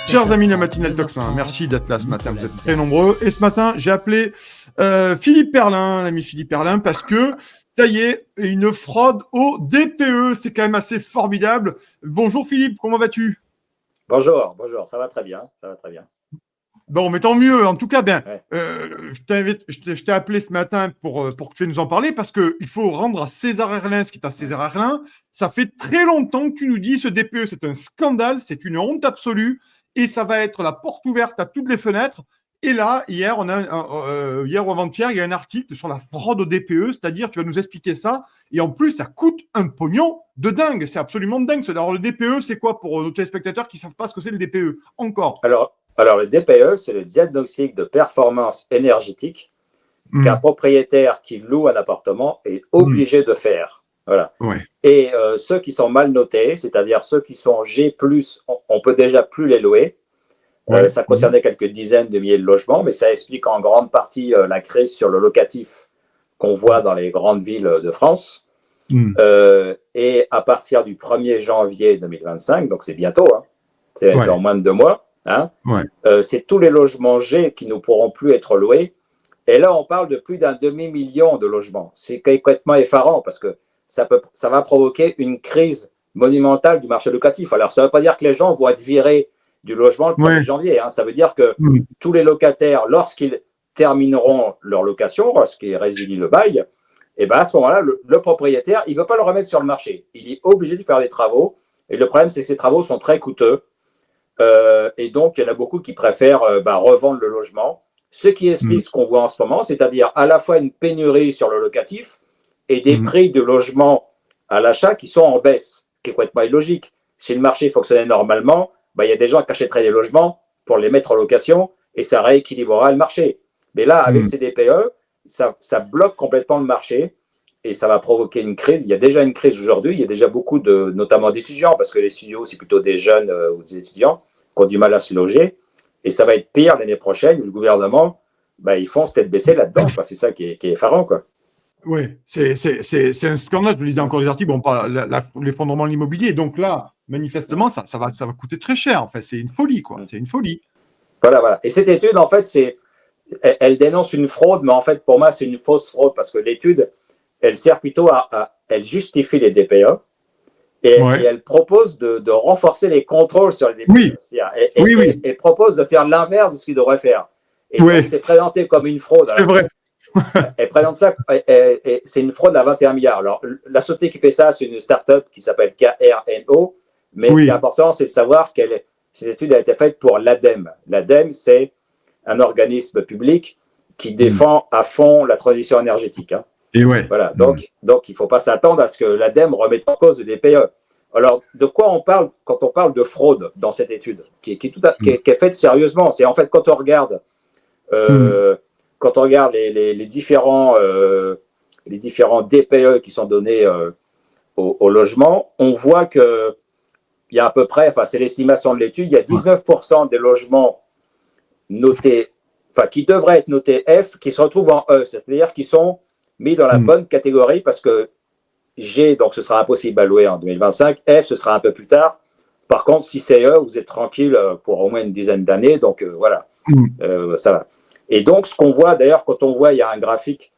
Chers amis de Matinale Toxin, merci d'être là ce matin, vous êtes très nombreux. Et ce matin, j'ai appelé Philippe Perlin, l'ami Philippe Perlin, parce que, ça y est, une fraude au DPE, c'est quand même assez formidable. Bonjour Philippe, comment vas-tu ? Bonjour, ça va très bien, Bon, mais tant mieux. En tout cas, Ouais. je t'ai appelé ce matin pour que tu nous en parler parce qu'il faut rendre à César Herlin ce qui est à César Herlin. Ça fait très longtemps que tu nous dis ce DPE, c'est un scandale, c'est une honte absolue et ça va être la porte ouverte à toutes les fenêtres. Et là, hier ou avant-hier, il y a un article sur la fraude au DPE, c'est-à-dire tu vas nous expliquer ça. Et en plus, ça coûte un pognon de dingue. C'est absolument dingue. Alors, le DPE, c'est quoi pour nos téléspectateurs qui ne savent pas ce que c'est le DPE encore ? Alors, le DPE, c'est le diagnostic de performance énergétique qu'un propriétaire qui loue un appartement est obligé de faire. Voilà. Ouais. Et ceux qui sont mal notés, c'est-à-dire ceux qui sont G+, on peut déjà plus les louer. Ouais. Ça concernait quelques dizaines de milliers de logements, mais ça explique en grande partie la crise sur le locatif qu'on voit dans les grandes villes de France. Et à partir du 1er janvier 2025, donc c'est bientôt, c'est dans moins de 2 mois, c'est tous les logements G qui ne pourront plus être loués. Et là, on parle de plus d'un demi-million de logements. C'est complètement effarant parce que ça va provoquer une crise monumentale du marché locatif. Alors, ça ne veut pas dire que les gens vont être virés du logement le 1er janvier. Ça veut dire que tous les locataires, lorsqu'ils termineront leur location, lorsqu'ils résilient le bail, et ben à ce moment-là, le propriétaire, il ne veut pas le remettre sur le marché. Il est obligé de faire des travaux. Et le problème, c'est que ces travaux sont très coûteux. Et donc, il y en a beaucoup qui préfèrent revendre le logement. Ce qui explique ce qu'on voit en ce moment, c'est-à-dire à la fois une pénurie sur le locatif et des prix de logement à l'achat qui sont en baisse, ce qui est complètement illogique. Si le marché fonctionnait normalement, il y a des gens qui achèteraient des logements pour les mettre en location et ça rééquilibrera le marché. Mais là, avec ces DPE, ça bloque complètement le marché et ça va provoquer une crise. Il y a déjà une crise aujourd'hui, il y a déjà beaucoup notamment d'étudiants, parce que les studios, c'est plutôt des jeunes ou des étudiants qui ont du mal à se loger. Et ça va être pire l'année prochaine, où le gouvernement, ils fonce tête baissée là-dedans. C'est ça qui est effarant, quoi. Oui, c'est un scandale. Je lisais encore des articles, on parle l'effondrement de l'immobilier. Donc là, manifestement, ça va coûter très cher. En fait, c'est une folie, quoi. C'est une folie. Voilà. Et cette étude, en fait, elle dénonce une fraude, mais en fait, pour moi, c'est une fausse fraude parce que l'étude, elle sert plutôt elle justifie les DPE et elle propose de renforcer les contrôles sur les DPE. Et propose de faire l'inverse de ce qu'il devrait faire. Et donc, c'est présenté comme une fraude. C'est vrai. Elle présente ça, et c'est une fraude à 21 milliards. Alors, la société qui fait ça, c'est une start-up qui s'appelle KRNO, mais ce qui est important, c'est de savoir que cette étude a été faite pour l'ADEME. L'ADEME, c'est un organisme public qui défend à fond la transition énergétique. Et voilà. Donc, il ne faut pas s'attendre à ce que l'ADEME remette en cause le DPE. Alors, de quoi on parle quand on parle de fraude dans cette étude, qui est faite sérieusement? C'est en fait quand on regarde les différents DPE qui sont donnés au logement, on voit qu'il y a à peu près, c'est l'estimation de l'étude, il y a 19% des logements notés, qui devraient être notés F, qui se retrouvent en E, c'est-à-dire qui sont mis dans la bonne catégorie parce que G, donc ce sera impossible à louer en 2025, F, ce sera un peu plus tard. Par contre, si c'est E, vous êtes tranquille pour au moins une dizaine d'années, donc voilà, ça va. Et donc, ce qu'on voit, d'ailleurs, quand on voit, il y a un graphique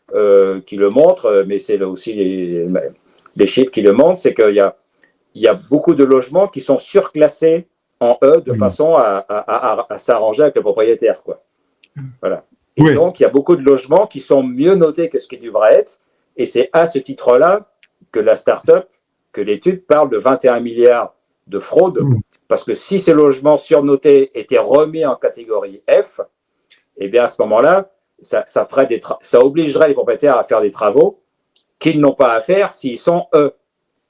qui le montre, mais c'est aussi les chiffres qui le montrent, c'est qu'il y a beaucoup de logements qui sont surclassés en E de façon à s'arranger avec le propriétaire, quoi. Voilà. Et donc, il y a beaucoup de logements qui sont mieux notés que ce qui devrait être, et c'est à ce titre-là que la start-up, que l'étude parle de 21 milliards de fraude, parce que si ces logements surnotés étaient remis en catégorie F, eh bien, à ce moment-là, ça obligerait les propriétaires à faire des travaux qu'ils n'ont pas à faire s'ils sont E.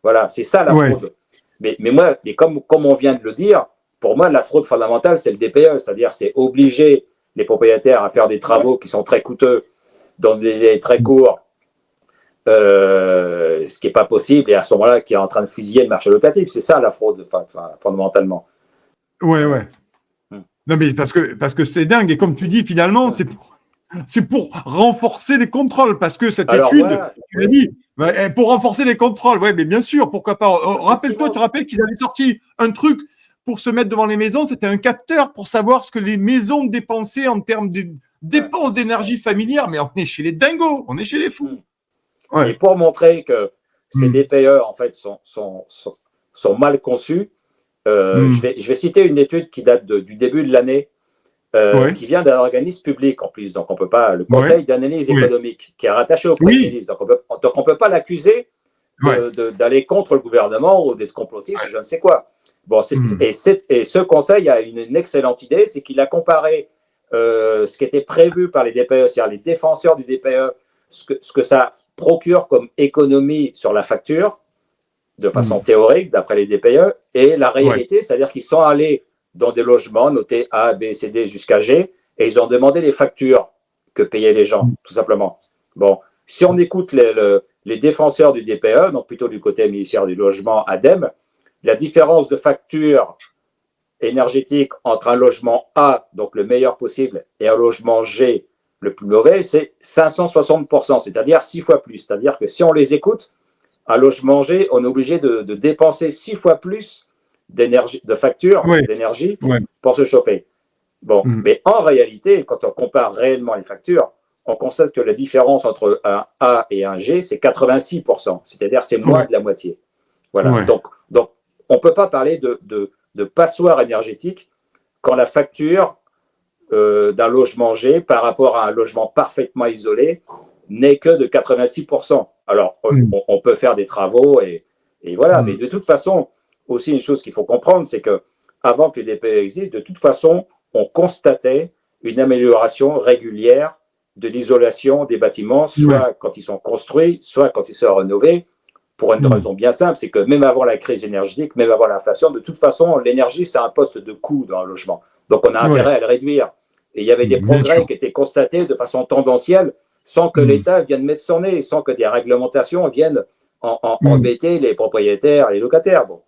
Voilà, c'est ça la fraude. Mais moi, comme on vient de le dire, pour moi, la fraude fondamentale, c'est le DPE, c'est-à-dire c'est obliger les propriétaires à faire des travaux qui sont très coûteux dans des délais très courts, ce qui n'est pas possible, et à ce moment-là, qui est en train de fusiller le marché locatif. C'est ça la fraude, fondamentalement. Ouais. Non, mais parce que c'est dingue. Et comme tu dis, finalement, c'est pour renforcer les contrôles. Parce que cette étude, tu l'as dit, pour renforcer les contrôles. Oui, mais bien sûr, pourquoi pas. Rappelle-toi, tu te rappelles qu'ils avaient sorti un truc pour se mettre devant les maisons, c'était un capteur pour savoir ce que les maisons dépensaient en termes de dépenses d'énergie familière. Mais on est chez les dingos, on est chez les fous. Ouais. Et pour montrer que ces DPE, en fait, sont mal conçus, je vais citer une étude qui date du début de l'année, qui vient d'un organisme public en plus. Donc, on peut pas, le Conseil d'analyse économique, qui est rattaché au Premier ministre. Donc, on peut pas l'accuser d'aller contre le gouvernement ou d'être complotiste, je ne sais quoi. Bon, et ce conseil a une excellente idée, c'est qu'il a comparé ce qui était prévu par les DPE, c'est-à-dire les défenseurs du DPE, ce que ça procure comme économie sur la facture, de façon théorique, d'après les DPE, et la réalité, c'est-à-dire qu'ils sont allés dans des logements notés A, B, C, D jusqu'à G, et ils ont demandé les factures que payaient les gens, tout simplement. Bon, si on écoute les défenseurs du DPE, donc plutôt du côté ministère du Logement, ADEME, la différence de facture énergétique entre un logement A, donc le meilleur possible, et un logement G, le plus mauvais, c'est 560%, c'est-à-dire 6 fois plus. C'est-à-dire que si on les écoute, un logement G, on est obligé de dépenser 6 fois plus d'énergie, de facture d'énergie pour se chauffer. Bon, mais en réalité, quand on compare réellement les factures, on constate que la différence entre un A et un G, c'est 86%, c'est-à-dire c'est moins de la moitié. Voilà. Donc, on ne peut pas parler de passoire énergétique quand la facture d'un logement G par rapport à un logement parfaitement isolé n'est que de 86%. Alors, on peut faire des travaux et voilà, mais de toute façon, aussi une chose qu'il faut comprendre, c'est que avant que les DPE existent, de toute façon, on constatait une amélioration régulière de l'isolation des bâtiments, soit quand ils sont construits, soit quand ils sont rénovés, pour une raison bien simple, c'est que même avant la crise énergétique, même avant l'inflation, de toute façon, l'énergie, c'est un poste de coût dans un logement. Donc, on a intérêt à le réduire. Et il y avait des progrès qui étaient constatés de façon tendancielle, sans que l'État vienne mettre son nez, sans que des réglementations viennent embêter les propriétaires et les locataires. Bon.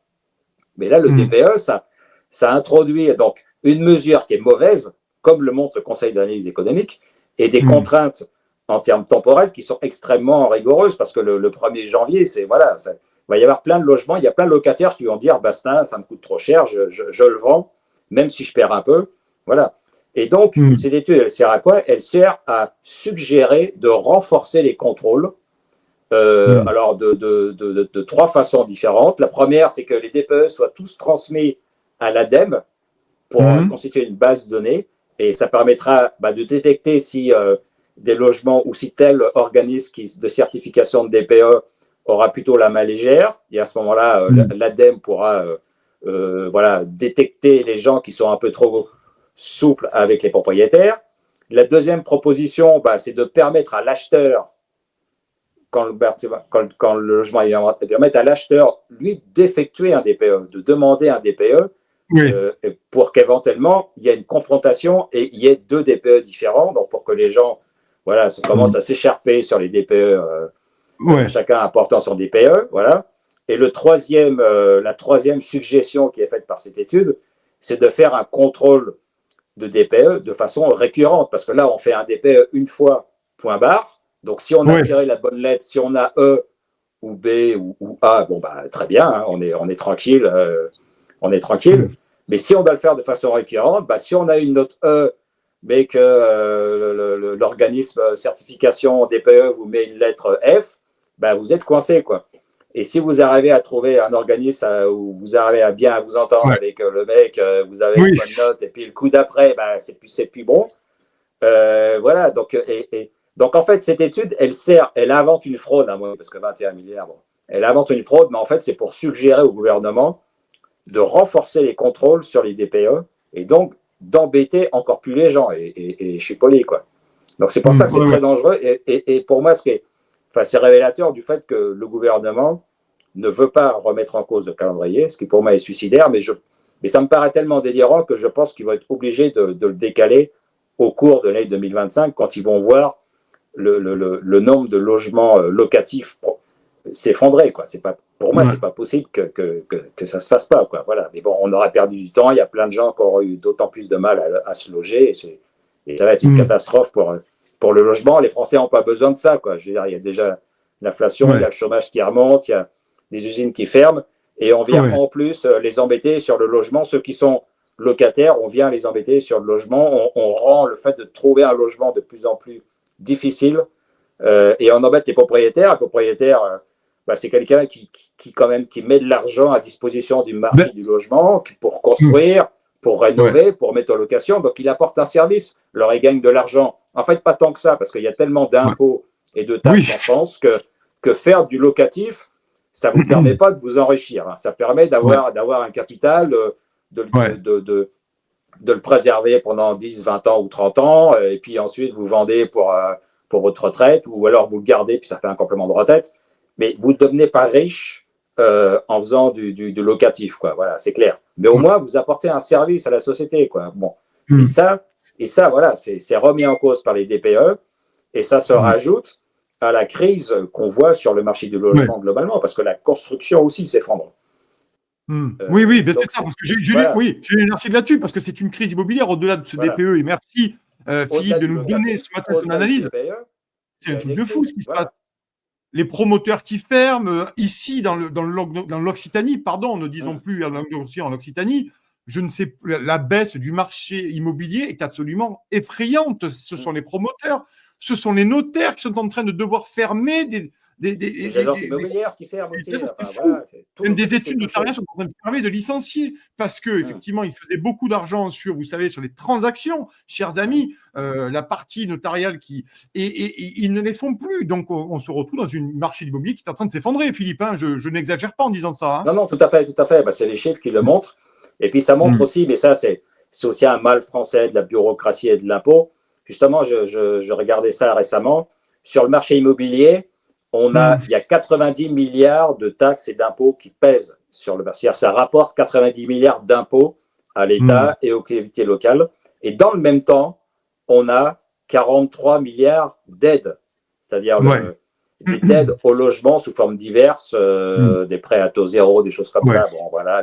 Mais là, le DPE, ça introduit donc une mesure qui est mauvaise, comme le montre le Conseil d'analyse économique, et des contraintes en termes temporels qui sont extrêmement rigoureuses, parce que le 1er janvier, il va y avoir plein de logements, il y a plein de locataires qui vont dire, basta, ça me coûte trop cher, je le vends, même si je perds un peu. Voilà. Et donc, cette étude, elle sert à quoi? Elle sert à suggérer de renforcer les contrôles, alors de 3 façons différentes. La première, c'est que les DPE soient tous transmis à l'ADEME pour constituer une base de données, et ça permettra de détecter si des logements ou si tel organisme de certification de DPE aura plutôt la main légère, et à ce moment-là, l'ADEME pourra détecter les gens qui sont un peu trop souples avec les propriétaires. La deuxième proposition, c'est de permettre à l'acheteur, quand le logement est en vente, permettre à l'acheteur, lui, d'effectuer un DPE, de demander un DPE, pour qu'éventuellement, il y ait une confrontation et il y ait 2 DPE différents, donc pour que les gens commencent à s'écharper sur les DPE, chacun apportant son DPE. Voilà. Et la troisième suggestion qui est faite par cette étude, c'est de faire un contrôle de DPE de façon récurrente, parce que là, on fait un DPE une fois, point barre. Donc, si on a tiré la bonne lettre, si on a E ou B ou A, très bien, hein, on est tranquille. On est tranquille. Mais si on doit le faire de façon récurrente, si on a une note E, mais que l'organisme certification DPE vous met une lettre F, vous êtes coincé, quoi. Et si vous arrivez à trouver un organisme où vous arrivez à bien vous entendre avec le mec, vous avez une bonne note, et puis le coup d'après, c'est plus bon. Voilà. Donc, en fait, cette étude, elle invente une fraude, parce que 21 milliards, elle invente une fraude, mais en fait, c'est pour suggérer au gouvernement de renforcer les contrôles sur les DPE et donc d'embêter encore plus les gens. Et je suis poli, quoi. Donc, c'est pour ça que c'est très dangereux. Et pour moi, c'est révélateur du fait que le gouvernement ne veut pas remettre en cause le calendrier, ce qui pour moi est suicidaire, mais ça me paraît tellement délirant que je pense qu'ils vont être obligés de le décaler au cours de l'année 2025, quand ils vont voir le nombre de logements locatifs s'effondrer, quoi. Pour moi, c'est pas possible que ça se fasse pas, quoi. Voilà. Mais bon, on aura perdu du temps. Il y a plein de gens qui auront eu d'autant plus de mal à se loger, et ça va être une catastrophe pour le logement. Les Français n'ont pas besoin de ça, quoi. Je veux dire, il y a déjà l'inflation, il y a le chômage qui remonte, il y a des usines qui ferment, et on vient en plus les embêter sur le logement. Ceux qui sont locataires, on vient les embêter sur le logement. On rend le fait de trouver un logement de plus en plus difficile et on embête les propriétaires. Les propriétaires, c'est quelqu'un qui met de l'argent à disposition du marché du logement pour construire, pour rénover, pour mettre en location. Donc, il apporte un service. Alors, il gagne de l'argent. En fait, pas tant que ça, parce qu'il y a tellement d'impôts et de taxes en France que faire du locatif, ça ne vous permet pas de vous enrichir. Hein. Ça permet d'avoir un capital, de le préserver pendant 10, 20 ans ou 30 ans, et puis ensuite, vous vendez pour votre retraite, ou alors vous le gardez, puis ça fait un complément de retraite. Mais vous ne devenez pas riche en faisant du locatif, quoi. Voilà, c'est clair. Mais au moins, vous apportez un service à la société, quoi. Bon. Et ça, voilà, c'est remis en cause par les DPE, et ça se rajoute à la crise qu'on voit sur le marché du logement globalement, parce que la construction aussi s'effondre. Oui, ben c'est ça, parce que j'ai lu un article là-dessus, parce que c'est une crise immobilière au-delà de ce DPE, et merci Philippe de nous donner ce matin son analyse. C'est un truc de fou ce qui se passe. Les promoteurs qui ferment, ici dans l'Occitanie, pardon, ne disons plus en Occitanie, je ne sais plus, la baisse du marché immobilier est absolument effrayante. Ce sont les promoteurs, ce sont les notaires qui sont en train de devoir fermer des agences immobilières qui ferment aussi. Même des études notariales sont en train de fermer, de licencier, parce qu'effectivement, ils faisaient beaucoup d'argent sur les transactions, chers amis, la partie notariale et ils ne les font plus. Donc, on se retrouve dans un marché immobilier qui est en train de s'effondrer, Philippe. Hein, je n'exagère pas en disant ça. Hein. Non, tout à fait. C'est les chiffres qui le montrent. Et puis, ça montre aussi, mais ça, c'est aussi un mal français de la bureaucratie et de l'impôt. Justement, je regardais ça récemment. Sur le marché immobilier, il y a 90 milliards de taxes et d'impôts qui pèsent sur le marché. Ça rapporte 90 milliards d'impôts à l'État et aux collectivités locales. Et dans le même temps, on a 43 milliards d'aides, c'est-à-dire des aides au logement sous forme diverses, des prêts à taux zéro, des choses comme ça,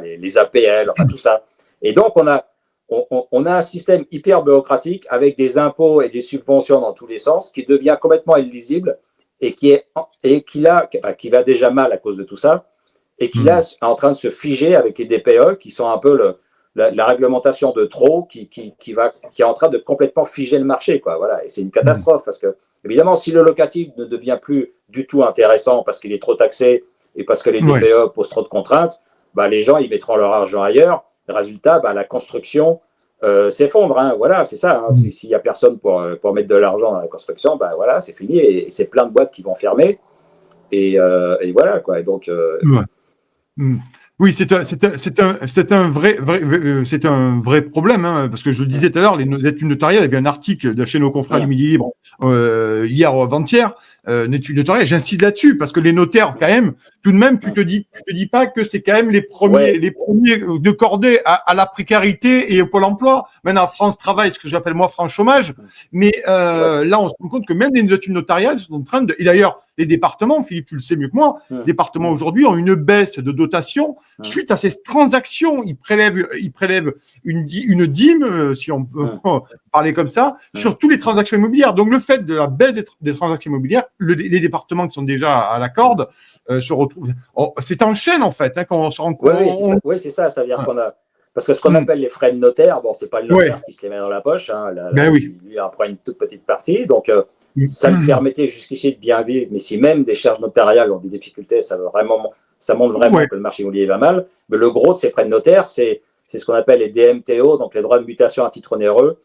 les APL, enfin tout ça. Et donc, on a un système hyper bureaucratique avec des impôts et des subventions dans tous les sens qui devient complètement illisible et qui va déjà mal à cause de tout ça, et qui là est en train de se figer avec les DPE qui sont un peu la réglementation de trop qui est en train de complètement figer le marché, quoi. Voilà. Et c'est une catastrophe parce que, évidemment, si le locatif ne devient plus du tout intéressant parce qu'il est trop taxé et parce que les DPE posent trop de contraintes, les gens ils mettront leur argent ailleurs. Résultat, la construction s'effondre. Hein. Voilà, c'est ça. Hein. S'il n'y a personne pour mettre de l'argent dans la construction, voilà, c'est fini. Et c'est plein de boîtes qui vont fermer. Et voilà, quoi. Et donc, oui, c'est un vrai problème, hein, parce que je le disais tout à l'heure, les études notariales, il y avait un article de chez nos confrères du Midi Libre hier ou avant-hier, une étude notariale, j'insiste là-dessus, parce que les notaires, quand même, tout de même, tu te dis pas que c'est quand même les premiers de cordée à la précarité et au Pôle emploi. Maintenant, France Travail, ce que j'appelle moi France Chômage, mais là, on se rend compte que même les études notariales sont en train de... Et d'ailleurs, les départements, Philippe, tu le sais mieux que moi, les départements aujourd'hui ont une baisse de dotation suite à ces transactions. Ils prélèvent une dîme, si on peut parler comme ça, sur toutes les transactions immobilières. Donc, le fait de la baisse des transactions immobilières, les départements qui sont déjà à la corde se retrouvent. C'est en chaîne, en fait, hein, quand on se rend compte. Oui, c'est ça. C'est-à-dire qu'on a. Parce que ce qu'on appelle les frais de notaire, c'est pas le notaire qui se les met dans la poche. Hein, lui en prend une toute petite partie. Donc, ça lui permettait jusqu'ici de bien vivre. Mais si même des charges notariales ont des difficultés, ça montre vraiment que le marché immobilier va mal. Mais le gros de ces frais de notaire, c'est ce qu'on appelle les DMTO, donc les droits de mutation à titre onéreux,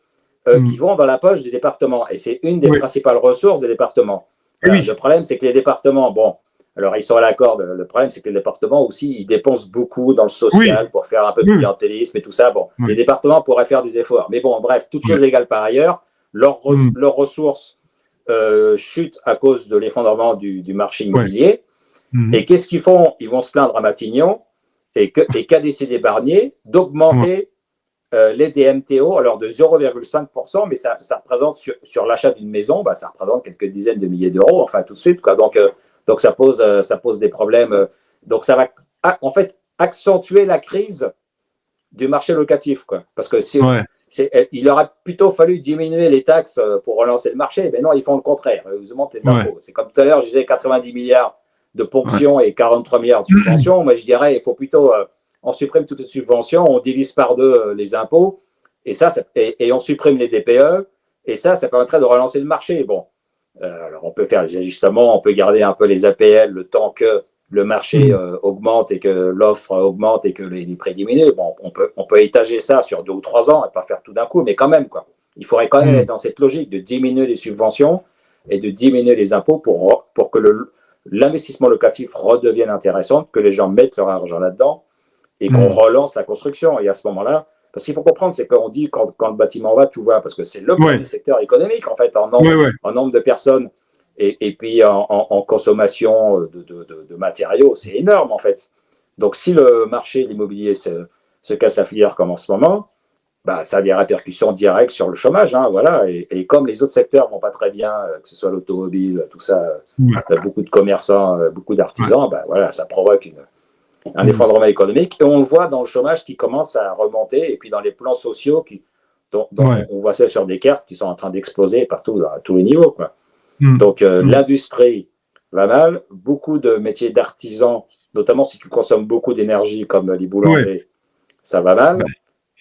qui vont dans la poche des départements. Et c'est une des principales ressources des départements. Le problème, c'est que les départements, alors ils sont à la corde. Le problème, c'est que les départements aussi, ils dépensent beaucoup dans le social pour faire un peu de clientélisme et tout ça. Les départements pourraient faire des efforts. Mais bref, toutes choses égales par ailleurs, leurs ressources chutent à cause de l'effondrement du marché immobilier. Et qu'est-ce qu'ils font? Ils vont se plaindre à Matignon et qu'a décidé Barnier d'augmenter les DMTO, alors de 0,5%, mais ça représente sur l'achat d'une maison, ça représente quelques dizaines de milliers d'euros, enfin tout de suite, quoi. Donc ça pose des problèmes. Donc ça va en fait accentuer la crise du marché locatif, quoi. Parce que il aurait plutôt fallu diminuer les taxes pour relancer le marché, mais non, ils font le contraire. Ils augmentent les impôts. C'est comme tout à l'heure, je disais 90 milliards de ponctions et 43 milliards de subventions. Moi, je dirais, il faut plutôt, on supprime toutes les subventions, on divise par deux les impôts, et on supprime les DPE, et ça permettrait de relancer le marché. Bon, alors on peut faire les ajustements, on peut garder un peu les APL le temps que le marché augmente et que l'offre augmente et que les prix diminuent. Bon, on peut étager ça sur 2 ou 3 ans et pas faire tout d'un coup, mais quand même, quoi. Il faudrait quand même être dans cette logique de diminuer les subventions et de diminuer les impôts pour que l'investissement locatif redevienne intéressant, que les gens mettent leur argent là-dedans et qu'on relance la construction. Et à ce moment-là, parce qu'il faut comprendre, c'est qu'on dit quand le bâtiment va, tout va, parce que c'est le premier secteur économique, en fait, en nombre de personnes et puis en consommation de matériaux. C'est énorme, en fait. Donc, si le marché de l'immobilier se casse la filière comme en ce moment, bah, ça a des répercussions directes sur le chômage. Hein, voilà. Et comme les autres secteurs ne vont pas très bien, que ce soit l'automobile, tout ça, beaucoup de commerçants, beaucoup d'artisans, bah, voilà, ça provoque un effondrement économique. Et on le voit dans le chômage qui commence à remonter, et puis dans les plans sociaux, dont on voit ça sur des cartes qui sont en train d'exploser partout, à tous les niveaux, quoi. Donc, l'industrie va mal. Beaucoup de métiers d'artisans, notamment si tu consommes beaucoup d'énergie, comme les boulangers, ça va mal.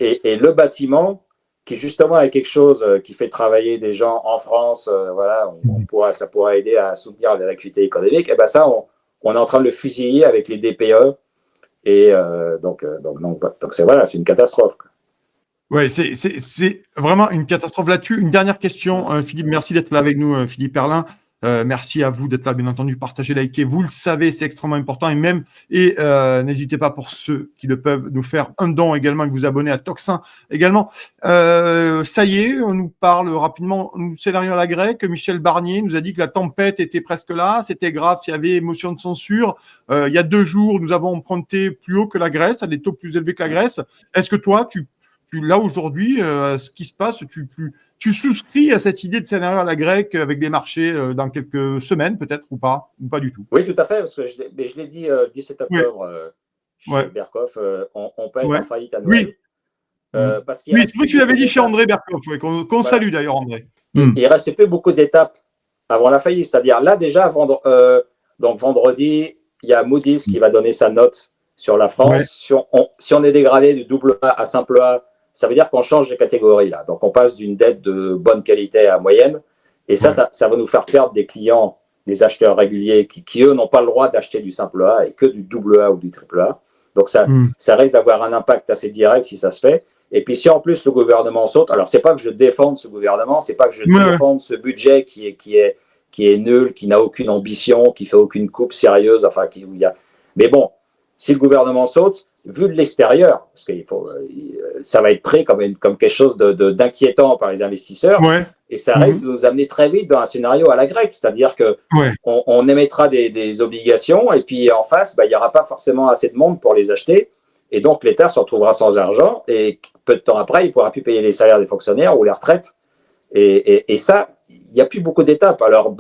Et le bâtiment, qui justement est quelque chose qui fait travailler des gens en France, voilà, ça pourra aider à soutenir l'activité économique, et ben ça, on est en train de le fusiller avec les DPE. Et donc c'est une catastrophe. Oui, c'est vraiment une catastrophe là-dessus. Une dernière question, Philippe. Merci d'être là avec nous, Philippe Perlin. Merci à vous d'être là, bien entendu. Partagez, likez. Vous le savez, c'est extrêmement important. Et n'hésitez pas, pour ceux qui le peuvent, nous faire un don également et vous abonner à Tocsin également. Ça y est, on nous parle rapidement. Nous scénario à la grecque. Michel Barnier nous a dit que la tempête était presque là. C'était grave s'il y avait motion de censure. Il y a 2 jours, nous avons emprunté plus haut que la Grèce, à des taux plus élevés que la Grèce. Est-ce que toi, là aujourd'hui, ce qui se passe, tu souscris à cette idée de scénario à la grecque avec des marchés dans quelques semaines peut-être ou pas du tout? Oui, tout à fait, parce que je l'ai dit le 17 octobre chez Berkoff, on peut être en faillite à Noël. Parce c'est vrai que tu l'avais dit chez André Berkoff, qu'on salue d'ailleurs, André. Il ne restait plus beaucoup d'étapes avant la faillite, c'est-à-dire là déjà, donc vendredi, il y a Moody's qui va donner sa note sur la France. Si on est dégradé du double A à simple A, ça veut dire qu'on change de catégorie là. Donc on passe d'une dette de bonne qualité à moyenne. Et ça va nous faire perdre des clients, des acheteurs réguliers qui eux, n'ont pas le droit d'acheter du simple A et que du double A ou du triple A. Donc ça risque d'avoir un impact assez direct si ça se fait. Et puis si en plus le gouvernement saute, alors c'est pas que je défende ce gouvernement, c'est pas que je défende ce budget qui est nul, qui n'a aucune ambition, qui fait aucune coupe sérieuse, mais bon, si le gouvernement saute, vu de l'extérieur, parce que ça va être pris comme quelque chose d'inquiétant par les investisseurs, et ça risque de nous amener très vite dans un scénario à la grecque, c'est-à-dire qu'on émettra des obligations, et puis en face, il n'y aura pas forcément assez de monde pour les acheter, et donc l'État se retrouvera sans argent, et peu de temps après, il ne pourra plus payer les salaires des fonctionnaires ou les retraites, et ça, il n'y a plus beaucoup d'étapes. Alors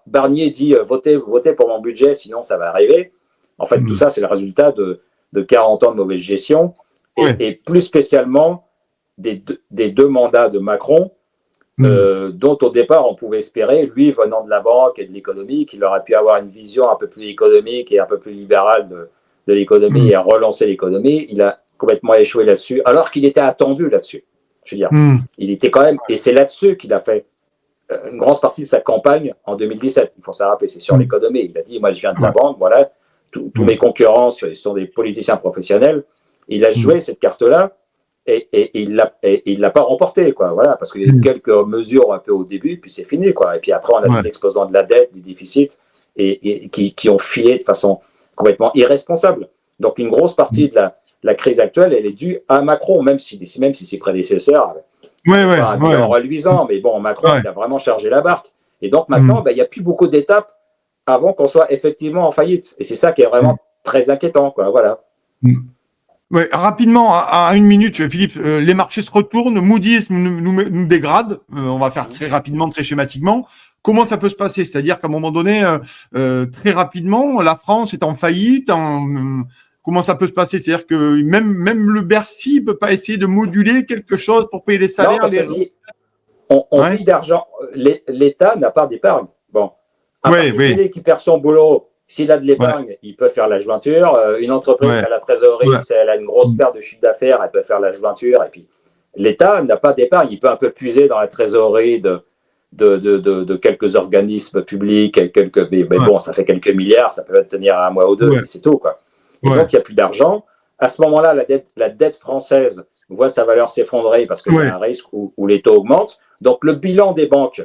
Barnier dit votez pour mon budget, sinon ça va arriver. En fait, tout ça, c'est le résultat de 40 ans de mauvaise gestion et plus spécialement des 2 mandats de Macron, dont au départ on pouvait espérer, lui venant de la banque et de l'économie, qu'il aurait pu avoir une vision un peu plus économique et un peu plus libérale de l'économie et à relancer l'économie. Il a complètement échoué là-dessus, alors qu'il était attendu là-dessus. Je veux dire, il était quand même, et c'est là-dessus qu'il a fait une grosse partie de sa campagne en 2017. Il faut se rappeler, c'est sur l'économie. Il a dit, moi je viens de la banque, voilà. Tous mes concurrents sont des politiciens professionnels. Il a joué cette carte-là et il l'a pas remportée, quoi. Voilà, parce qu'il y a eu quelques mesures un peu au début, puis c'est fini, quoi. Et puis après, on a vu l'explosion de la dette, des déficits, et qui ont filé de façon complètement irresponsable. Donc, une grosse partie de la crise actuelle, elle est due à Macron, même si ses prédécesseurs avaient un bilan reluisant. Mais bon, Macron, il a vraiment chargé la barque. Et donc, maintenant, il n'y a plus beaucoup d'étapes avant qu'on soit effectivement en faillite. Et c'est ça qui est vraiment très inquiétant, quoi. Voilà. Ouais, rapidement, à 1 minute, Philippe, les marchés se retournent, Moody's nous dégrade, on va faire très rapidement, très schématiquement. Comment ça peut se passer? C'est-à-dire qu'à un moment donné, très rapidement, la France est en faillite. Comment ça peut se passer? C'est-à-dire que même le Bercy ne peut pas essayer de moduler quelque chose pour payer les salaires. Non, parce que si on vit d'argent, l'État n'a pas d'épargne. Bon. Un particulier qui perd son boulot, S'il a de l'épargne, il peut faire la jointure. Une entreprise qui a la trésorerie, si elle a une grosse perte de chiffre d'affaires, elle peut faire la jointure. Et puis, l'État n'a pas d'épargne. Il peut un peu puiser dans la trésorerie de quelques organismes publics, mais bon, ça fait quelques milliards, ça peut tenir un mois ou deux, mais c'est tout, quoi. Et donc, il n'y a plus d'argent. À ce moment-là, la dette française voit sa valeur s'effondrer parce qu'il y a un risque où les taux augmentent. Donc, le bilan des banques,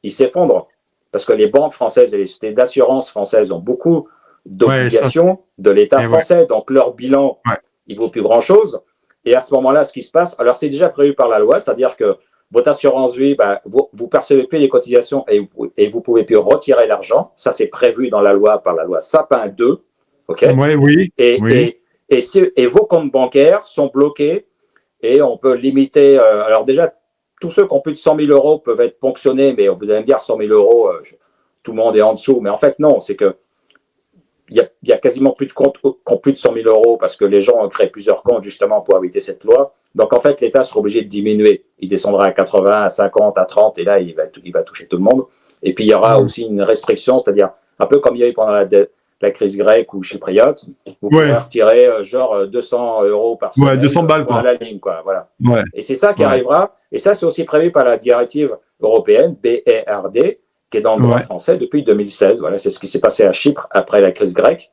il s'effondre parce que les banques françaises et les sociétés d'assurance françaises ont beaucoup d'obligations de l'État français. Donc, leur bilan, il ne vaut plus grand-chose. Et à ce moment-là, ce qui se passe, alors c'est déjà prévu par la loi, c'est-à-dire que votre assurance vie, vous percevez plus les cotisations et vous pouvez plus retirer l'argent. Ça, c'est prévu dans la loi par la loi Sapin 2. OK ? Et vos comptes bancaires sont bloqués et on peut limiter. Alors déjà, tous ceux qui ont plus de 100 000 euros peuvent être ponctionnés, mais vous allez me dire 100 000 euros, tout le monde est en dessous. Mais en fait, non, c'est que il y a quasiment plus de comptes qui ont plus de 100 000 euros parce que les gens ont créé plusieurs comptes justement pour éviter cette loi. Donc en fait, l'État sera obligé de diminuer. Il descendra à 80, à 50, à 30 et là, il va toucher tout le monde. Et puis il y aura aussi une restriction, c'est-à-dire un peu comme il y a eu pendant la crise grecque ou chypriote, vous pouvez retirer genre 200 euros par semaine. 200 balles, à la ligne, quoi. Voilà. Et c'est ça qui arrivera. Et ça, c'est aussi prévu par la directive européenne, BERD, qui est dans le droit français depuis 2016. Voilà, c'est ce qui s'est passé à Chypre après la crise grecque.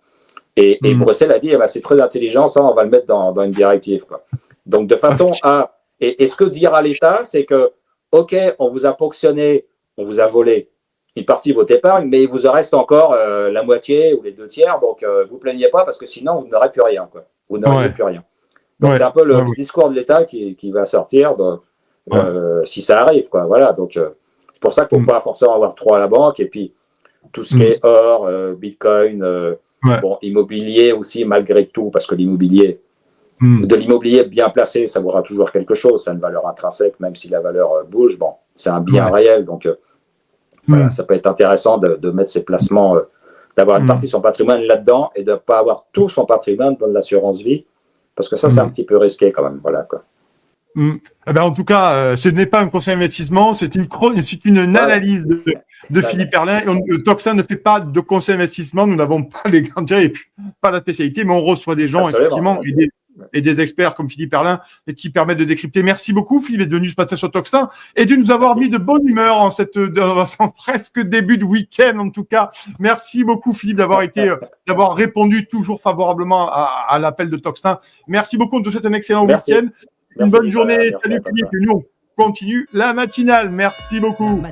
Et Bruxelles a dit, c'est très intelligent, ça, on va le mettre dans une directive, quoi. Donc, de façon à... Et ce que dira l'État, c'est que, OK, on vous a ponctionné, on vous a volé une partie de votre épargne, mais il vous en reste encore la moitié ou les 2/3, donc vous ne plaignez pas parce que sinon, vous n'aurez plus rien, quoi. Vous n'aurez plus rien. Donc, c'est un peu le discours de l'État qui va sortir si ça arrive, quoi. Voilà, donc c'est pour ça qu'il ne faut pas forcément avoir trop à la banque. Et puis, tout ce qui est or, bitcoin, immobilier aussi, malgré tout, parce que l'immobilier, de l'immobilier bien placé, ça vaudra toujours quelque chose, ça a une valeur intrinsèque, même si la valeur bouge. Bon, c'est un bien réel, donc voilà, ça peut être intéressant de mettre ses placements, d'avoir une partie de son patrimoine là-dedans et de ne pas avoir tout son patrimoine dans de l'assurance vie, parce que ça, c'est un petit peu risqué quand même. Voilà, quoi. En tout cas, ce n'est pas un conseil d'investissement, c'est une analyse de Philippe Herlin. Toxin ne fait pas de conseil d'investissement, nous n'avons pas les garanties et puis pas la spécialité, mais on reçoit des gens, effectivement, et des experts comme Philippe Herlin qui permettent de décrypter. Merci beaucoup, Philippe, d'être venu ce matin sur Toxin et de nous avoir mis de bonne humeur en presque début de week-end, en tout cas. Merci beaucoup, Philippe, d'avoir répondu toujours favorablement à l'appel de Toxin. Merci beaucoup, on te souhaite un excellent week-end. Une bonne journée. Salut, Philippe. Nous, on continue la matinale. Merci beaucoup.